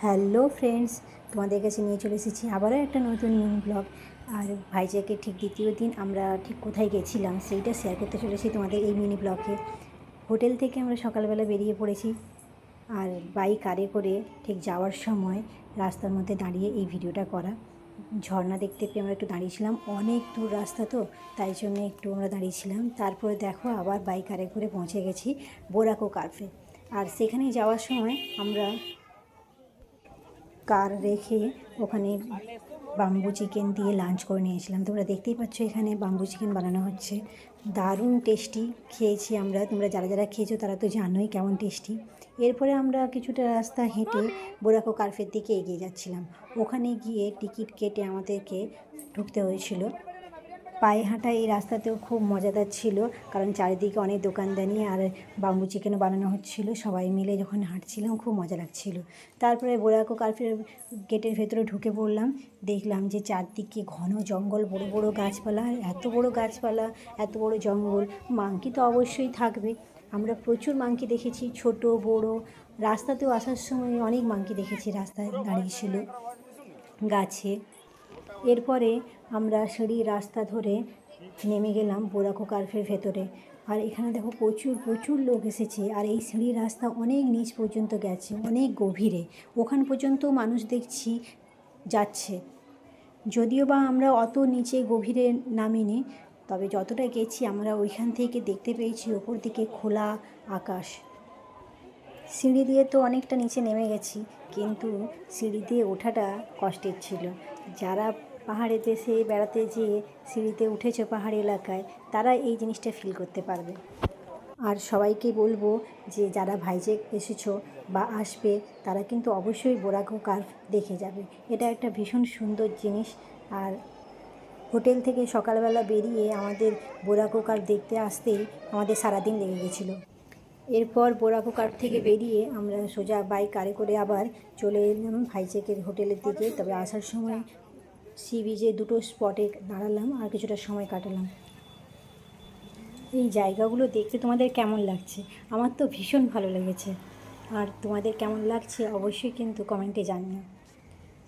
Hello friends, তোমাদের কাছে নিয়ে চলে এসেছি আবারও একটা নতুন মিনি ব্লগ। আর ভাইজ্যাকের ঠিক দ্বিতীয় দিন আমরা ঠিক কোথায় গেছিলাম সেইটা শেয়ার করতে চলেছি তোমাদের এই মিনি ব্লগে। হোটেল থেকে আমরা সকালবেলা বেরিয়ে পড়েছি, আর বাইক কারে করে ঠিক যাওয়ার সময় রাস্তার মধ্যে দাঁড়িয়ে এই ভিডিওটা করা। ঝর্ণা দেখতে পেয়ে আমরা একটু দাঁড়িয়েছিলাম, অনেক দূর রাস্তা তো তাই জন্য একটু আমরা দাঁড়িয়েছিলাম। তারপরে দেখো আবার বাইক কারে করে পৌঁছে গেছি বোরাকো কার্ফে। আর সেখানে যাওয়ার সময় আমরা কার রেখে ওখানে বাম্বু চিকেন দিয়ে লাঞ্চ করে নিয়েছিলাম। তোমরা দেখতেই পাচ্ছ এখানে বাম্বু চিকেন বানানো হচ্ছে, দারুণ টেস্টি খেয়েছি আমরা। তোমরা যারা যারা খেয়েছো তারা তো জানোই কেমন টেস্টি। এরপরে আমরা কিছুটা রাস্তা হেঁটে বোরাকো কার্ফের দিকে এগিয়ে যাচ্ছিলাম। ওখানে গিয়ে টিকিট কেটে আমাদেরকে ঢুকতে হয়েছিল। পায়ে হাঁটা এই রাস্তাতেও খুব মজাদার ছিল, কারণ চারিদিকে অনেক দোকানদানি আর বাম্বু চিকেনও বানানো হচ্ছিল। সবাই মিলে যখন হাঁটছিলাম খুব মজা লাগছিল। তারপরে বোরাকো কার্ফের গেটের ভেতরে ঢুকে পড়লাম, দেখলাম যে চারদিকে ঘন জঙ্গল, বড় বড় গাছপালা। এত বড় গাছপালা, এত বড় জঙ্গল, মাংকি তো অবশ্যই থাকবে। আমরা প্রচুর মাংকি দেখেছি, ছোট বড়। রাস্তাতেও আসার সময় অনেক মাংকি দেখেছি, রাস্তায় দাঁড়িয়েছিল গাছে। এরপরে আমরা সিঁড়ির রাস্তা ধরে নেমে গেলাম বোরাকো কার্ফের ভেতরে। আর এখানে দেখো প্রচুর প্রচুর লোক এসেছে, আর এই সিঁড়ির রাস্তা অনেক নিচ পর্যন্ত গেছে, অনেক গভীরে। ওখান পর্যন্ত মানুষ দেখছি যাচ্ছে। যদিও বা আমরা অত নিচে গভীরে নামিনি, তবে যতটা গেছি আমরা ওইখান থেকে দেখতে পেয়েছি ওপর দিকে খোলা আকাশ। সিঁড়ি দিয়ে তো অনেকটা নিচে নেমে গেছি, কিন্তু সিঁড়ি দিয়ে ওঠাটা কষ্টের ছিল। যারা পাহাড়ে দেশে বেড়াতে যেয়ে সিঁড়িতে উঠেছে পাহাড়ি এলাকায়, তারা এই জিনিসটা ফিল করতে পারবে। আর সবাইকে বলবো যে যারা ভাইজ্যাক এসেছো বা আসবে, তারা কিন্তু অবশ্যই বোরাকো কার্ভ দেখে যাবে। এটা একটা ভীষণ সুন্দর জিনিস। আর হোটেল থেকে সকালবেলা বেরিয়ে আমাদের বোরাকো কার্ভ দেখতে আসতেই আমাদের সারাদিন লেগে গেছিলো। এরপর বোরাকো কার্ভ থেকে বেরিয়ে আমরা সোজা বাইক কারে করে আবার চলে এলাম ভাইজ্যাকের হোটেলের দিকে। তবে আসার সময় সি বিচে দুটো স্পটে দাঁড়ালাম আর কিছুটা সময় কাটালাম। এই জায়গাগুলো দেখতে তোমাদের কেমন লাগছে? আমার তো ভীষণ ভালো লেগেছে। আর তোমাদের কেমন লাগছে অবশ্যই কিন্তু কমেন্টে জানিও।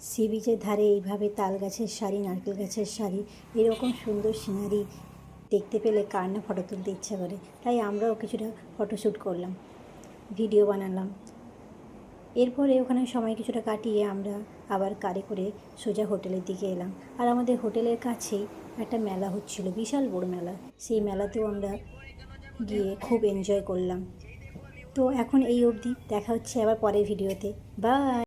সি বিচের ধারে এইভাবে তাল গাছের সারি, নারকেল গাছের সারি, এরকম সুন্দর সিনারি দেখতে পেলে কার না ফটো তুলতে ইচ্ছা করে। তাই আমরাও কিছুটা ফটোশ্যুট করলাম, ভিডিও বানালাম। এরপরে ওখানে সময় কিছুটা কাটিয়ে আমরা আবার কারে করে সোজা হোটেলের দিকে এলাম। আর আমাদের হোটেলের কাছেই একটা মেলা হচ্ছিল, বিশাল বড় মেলা। সেই মেলাতেও আমরা গিয়ে খুব এনজয় করলাম। তো এখন এই অবধি, দেখা হচ্ছে আবার পরের ভিডিওতে। বাই।